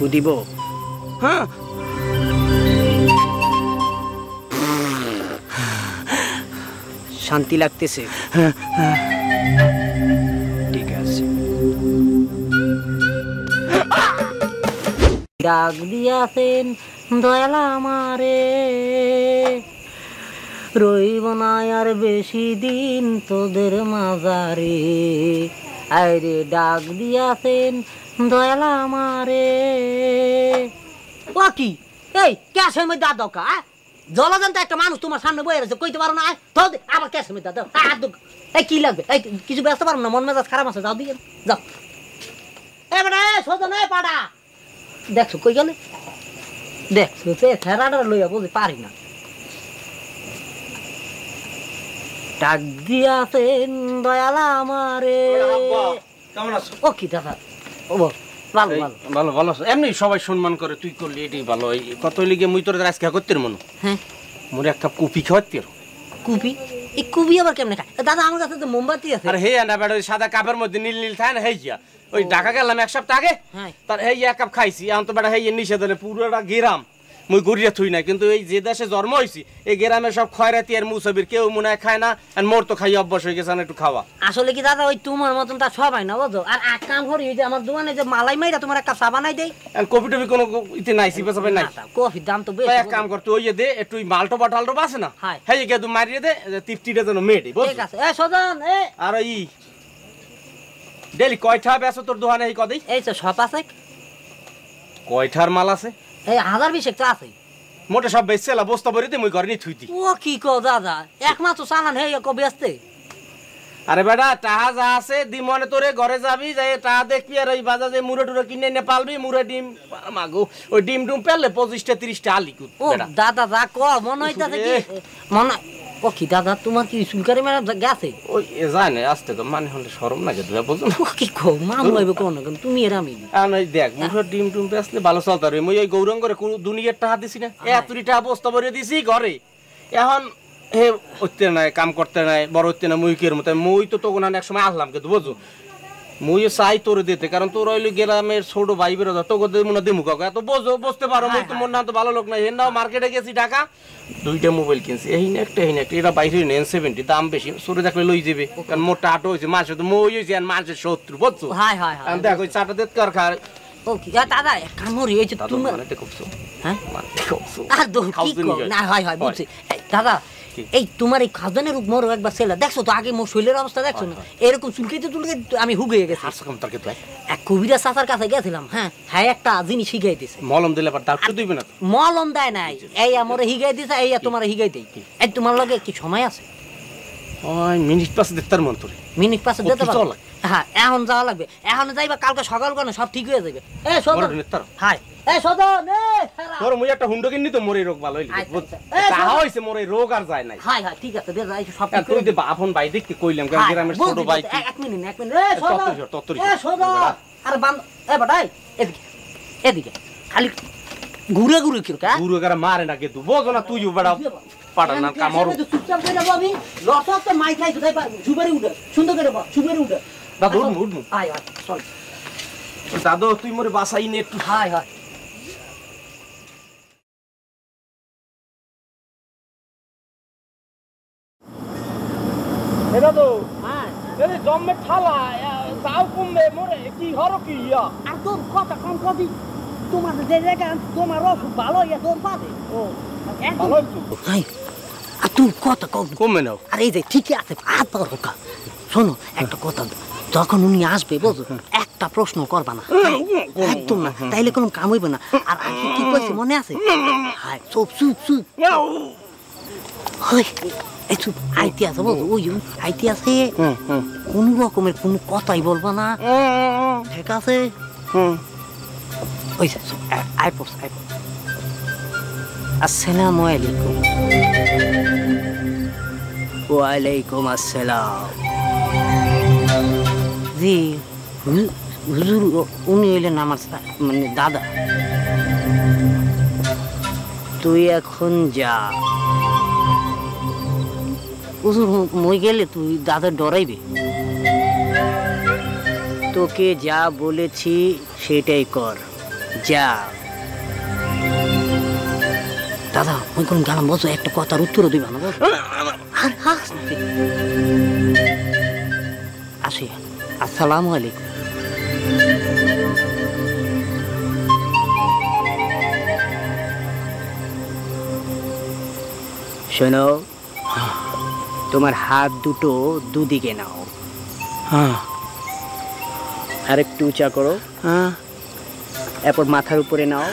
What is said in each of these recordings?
ফু দিব? হ্যাঁ শান্তি লাগতেছে? ঠিক আছে। ডাক দিয়াছেন দয়াল আমারে, রইব না আর বেশি দিন তোদের মাঝারে। আরে ডাক দিয়াছেন দয়াল আমারে। ও কি এই ক্যাশের মধ্যে দাও কা জলজান্ত একটা মানুষ তোমার সামনে বয়ে রয়েছে, কইতে পারো না? আবার ক্যাশের মধ্যে দাও। এই কি লাগবে? এই কিছু ব্যস্ত পারো না, মন মেজাজ খারাপ আছে, যাও দিয়ে যাও। এবারে সোজা পাড়া দেখছো কই গেলে? দেখছো ফেরাটা লইয়া বলতে পারি না। ডাক দিয়াছেন দয়াল আমারে। কেমন আছো? ও কি দাদা? ও ভালো ভালো ভালো ভালো আছো? এমনি সবাই সম্মান করে, তুই করলি এটাই ভালো। এই কত লিগে মুই তোর আজকে করতে মনে। হ্যাঁ মোরে এক কাপ কফি খাওয়াতে। কুপি? এই কুপি আবার কেমনে খায় দাদা? আমার কাছে তো মোমবাতি আছে। আর হে না বেটা ওই সাদা কাপের মধ্যে নীল নীল থাকে না, হেই যা ওই ঢাকা গেলাম এক সপ্তাহ আগে, তার হেই এক কাপ খাইছি। এখন তো বেটা হেই নিষেধ হলে পুরোটা গেরাম মুই গড়িয়া থুই না। কিন্তু এই যে দেশে জন্ম হয়েছি এই গ্রামে সব খয়রাতি আর মুসাবির কেউ মনে হয় খায় না, আর মোর তো খাই অভ্যাস হয়ে গেছে একটু খাওয়া। আসলে কি দাদা ওই তোমার মতন তা সবাই না বুঝো। আর এক কাম করি ওই যে আমার দোকানে যে মালাই মাইরা তোমার এক কাপ চা বানাই দেই। কফি টফি কোনো ইতে নাই, সিপে সাপে নাই। কফির দাম তো বেশি। এক কাম কর তুই ওই দে একটু মালটো বাটালটো আছে না, হেই গে তুই মারিয়ে দে তৃপ্তিটা যেন মেটে। ঠিক আছে। এ সজন এ আর ই ডেলি কয়টা বেচো তোর দোকানে? এই কদিই এই তো সব আছে। কয়টার মাল আছে? এই 1000-20 তো আছে। মোটে সব বেচছেলা বস্তা ভরিতে মুই ঘরে নি থুইতি। ও কি কও দাদা, একমাত্র চালান হে কবে আসতে? আরে বেটা টাহা যা আছে দিমনে তোরে ঘরে যাবি, যাই টাহা দেখবি আর ওই বাজারে মুড়ে টুড়ে কিনে এনে পালবি। মুড়ে ডিম মাগো ওই ডিম ডুম পেলে 25-30টা আলি কুত। ও দাদা যা ক মনে হইতাছে কি মনে। ও কি দাদা তোমার কি চুলকারি মেরা গেছে? ওই জানে আসতে তো মানে হলে শরম লাগে তুই বুঝো না? ও কি কও মাম হইবে কোন কোন তুমি এর আমি এই দেখ মুড়ে ডিম ডুম পেছলে ভালো চলতে রে। মুই ওই গৌরঙ্গরে কোন দুনিয়ার টাহা দিছি না, এতরি টাহা বস্তা ভরে দিছি ঘরে। এখন হে হইতে নাই কাম করতে নাই বড় হইতে না মুইকের মতো। মুই তো তখন এক সময় আসলাম কিন্তু বুঝো মুই চাই তোর দিতে, কারণ তোর ওই গ্রামের ছোট ভাই বেরো তোকে মনে দিমু কাউকে এত বোঝো বুঝতে পারো। মুই তো মন না তো ভালো লোক নাই। হেন মার্কেটে গেছি ঢাকা, 2টা মোবাইল কিনছি, এই একটা এটা বাইরে N70 দাম বেশি, সরে দেখলে লই যাবে। কারণ মোরটা আটো হয়েছে মানুষ তো মই হয়েছে আর মানুষের শত্রু বুঝছো। দেখ ওই চাটা দেখ কার খার। ও কি দাদা কামড়ি হয়েছে তুমি মানে করছো? হ্যাঁ মানে করছো আর দো কি না হয় হয় বুঝছি দাদা। এই তোমার এই খাজানের মোর একবার ছেলে দেখছো তো আগে মোর শরীরের অবস্থা দেখছো না? এরকম চুলকাইতে চুলকাইতে আমি হুগিয়ে গেছি। এক কবিরাজ চাচার কাছে গেছিলাম। হ্যাঁ একটা জিনিস শিখাই দিছে। মলম দিলে আবার ডাক্তার দিবে না? মলম দেয় নাই, এই আমারে হিগাই দিছে, এই তোমারে হিগাই দেই। এই তোমার লগে কি সময় আছে? ওই মিনিট পাশে দেখতার মন তোরে। মিনিট পাশে দিতে পারো? হ্যাঁ এখন যাওয়া লাগবে। এখন যাইবা কালকে সকাল করে সব ঠিক হয়ে যাবে। এই সদন হাই এই সদন তোর মুই একটা হুন্ডো কিনি তো মোর এই রোগ ভালো হইল বুঝছ। তাহা হইছে মোর এই রোগ আর যায় নাই। হাই হাই ঠিক আছে দে যাই সব ঠিক তুই দে আপন ভাই দেখতে কইলাম কারণ গ্রামের ছোট ভাই। এক মিনিট এই সদন এই সদন আরে বাম এ বড়াই এদিকে এদিকে খালি ঘুরে ঘুরে কি কা ঘুরে করে মারে না কে তুই বোঝ না তুইও বড়া পাড়া না কামর চুপচাপ করে বাবি লসতে মাই খাই তুই পারবি সুপারি উঠে সুন্দর করে বা সুপারি উঠে দাদু উঠমু আয় আয় চল দাদু তুই মোরে বাসাই নে একটু। হাই হাই এ দাদু হ্যাঁ এই জম্মে ঠালা যাও কমবে মোরে কি হরো কি ইয়া আর তোর কথা কম কবি তোমার যে জায়গা তোমার অসুখ ভালো ইয়া তোর পাবে ও ভালো হইছো হাই আর তুই কথা কম কমবে নাও। আর এই যে ঠিকই আছে হাত পাওয়ার হোকা। শোনো একটা কথা, যখন উনি আসবে বুঝো একটা প্রশ্ন করবা না একদম না, তাইলে কোনো কাম হইবে না। আর আগে কি কইছে মনে আছে? হাই চুপ চুপ চুপ এই চুপ আইতে আছে বুঝো ওই আইতে আছে কোন রকমের কোনো কথাই বলবা না ঠিক আছে? ওই আয় পড়ছ আয় পড়ছ। আসসালামু আলাইকুম। ওয়ালাইকুম আসসালাম। জি হুজুর উনি হইলেন আমার মানে দাদা। তুই এখন যা হুজুর, মই গেলে তুই দাদা ডরাইবে। তোকে যা বলেছি সেটাই কর। যা দাদা ওই কোন গেলাম বসো একটা কথার উত্তর দিবা না বস আসি আসসালামু আলাইকুম শোনো তোমার হাত দুটো দুদিকে নাও হ্যাঁ আর একটু উঁচা করো এরপর মাথার উপরে নাও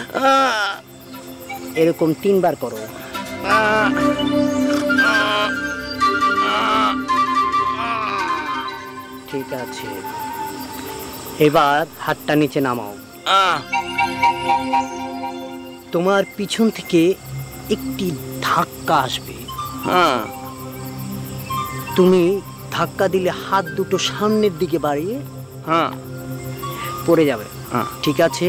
এরকম 3 বার করো ঠিক আছে এবার হাতটা নিচে নামাও তোমার পিছন থেকে একটি ধাক্কা আসবে তুমি ধাক্কা দিলে হাত দুটো সামনের দিকে বাড়িয়ে পড়ে যাবে ঠিক আছে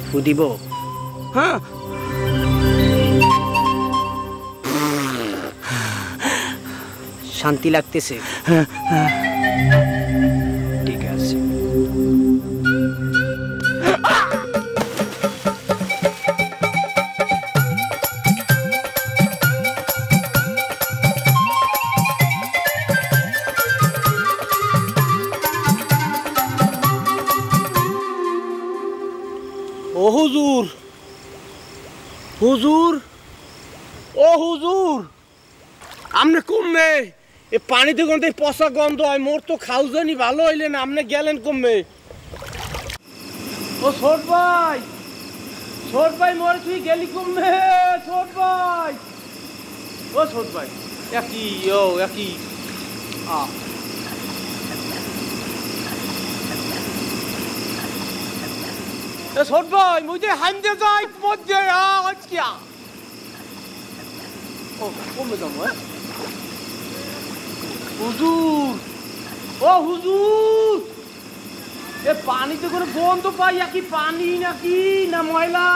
ফু দিব শান্তি লাগতেছে ঠিক আছে ও হুজুর হুজুর ও হুজুর আমনে কমবে এ পানিতে গন্ধে পচা গন্ধ হয় মোর তো খাও জানি ভালো হইলে না আপনি গেলেন কমবে ও ছোট ভাই মোর তুই গেলি কমবে ছোট ভাই ও ছোট ভাই একই ছোট ভাই মুঝে হামদে যাই মধ্যে আজকিয়া ও কমে যাবো হুজুর ও হুজুর এ পানিতে করে গন্ধ পাই কি পানি নাকি না ময়লা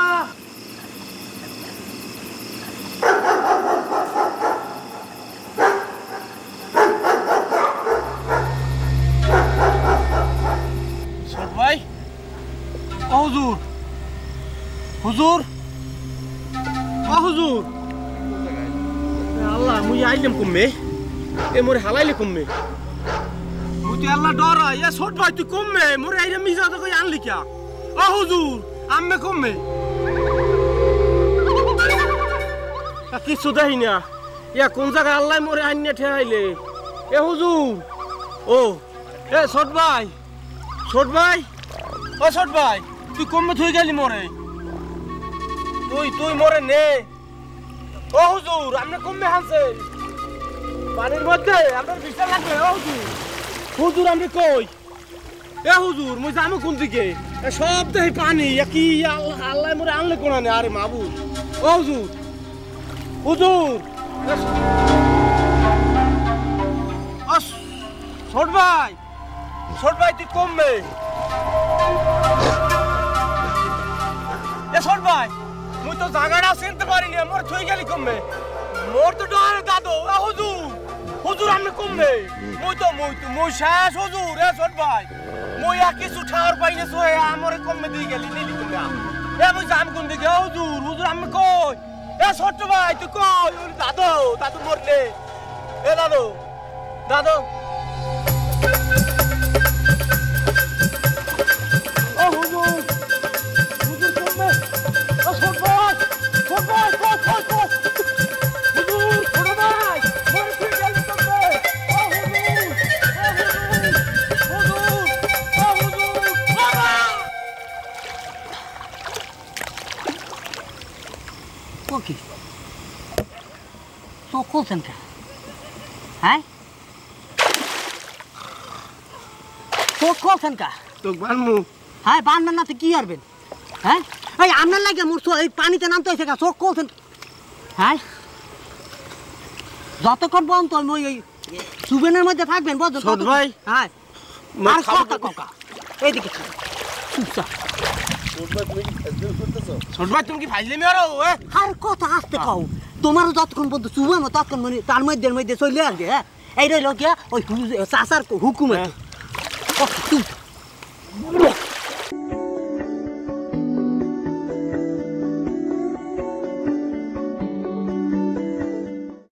ছোট ভাই ও হুজুর হুজুর ও হুজুর আল্লাহ মুই আইলাম কমবে এ মোরে হালাইলে কমবে মুই তো আল্লাহ ডর ইয়া ছোট ভাই তুই কমবে মোরে আইরা মিজা তো কই আনলি কিয়া ও হুজুর আম্মে কমবে কিছু দেই না ইয়া কোন জায়গায় আল্লাহ মোরে আইনে ঠেরাইলে এ হুজুর ও এ ছোট ভাই ও ছোট ভাই তুই কমবে থই গেলি মোরে তুই মোরে নে ও হুজুর আপনি কমবে হানছে পানির মধ্যে আপনার বিশাল লাগবে ও হুজুর আপনি কই এ হুজুর মুই যাবো কোন দিকে সব দেহি পানি কি আল্লাহ মোরে আনলে কোন আনে আরে মাবুদ ও হুজুর ছোট ভাই তুই কমবে এ ছোট ভাই মুই তো জায়গাটা চিনতে পারিনি মোর থই গেলি কমবে মোর তো ডর দাদু হুজুর আপনি কমবে মুই শেষ হুজুর এ ছোট ভাই মুই আর কিছু ঠাওর পাইনে সোয়ে আমরে কমবে দিয়ে গেলি নিলি কমবে এ মুই যাম কোন দিকে হুজুর আপনি কই এ ছোট ভাই তুই কই দাদু মরলে এ দাদু ও হুজুর কমবে ও ছোট ভাই হুজুর ছোট ভাই মোর তুই গেলি কমবে ও হুজুর ওকে তো কোথান কা হ্যাঁ তো কোথান কা তো বানমু হ্যাঁ বানবেন না তো কি করবেন হ্যাঁ এই আপনার লাগে মোর এই পানিতে নামতে হয়েছে চোখ কোথান হ্যাঁ যতক্ষণ পর্যন্ত ওই সুবেনের মধ্যে থাকবেন বুঝলেন ছোট ভাই হ্যাঁ আর কাকা এইদিকে চুপচাপ ছোট ভাই তুমি কি ফাইজলামি আরো আর কথা আসতে কও তোমারও যতক্ষণ পর্যন্ত চুবাম ততক্ষণ মানে তার মধ্যে চলে আসবে হ্যাঁ এই রইল গিয়া ওই চাষার হুকুম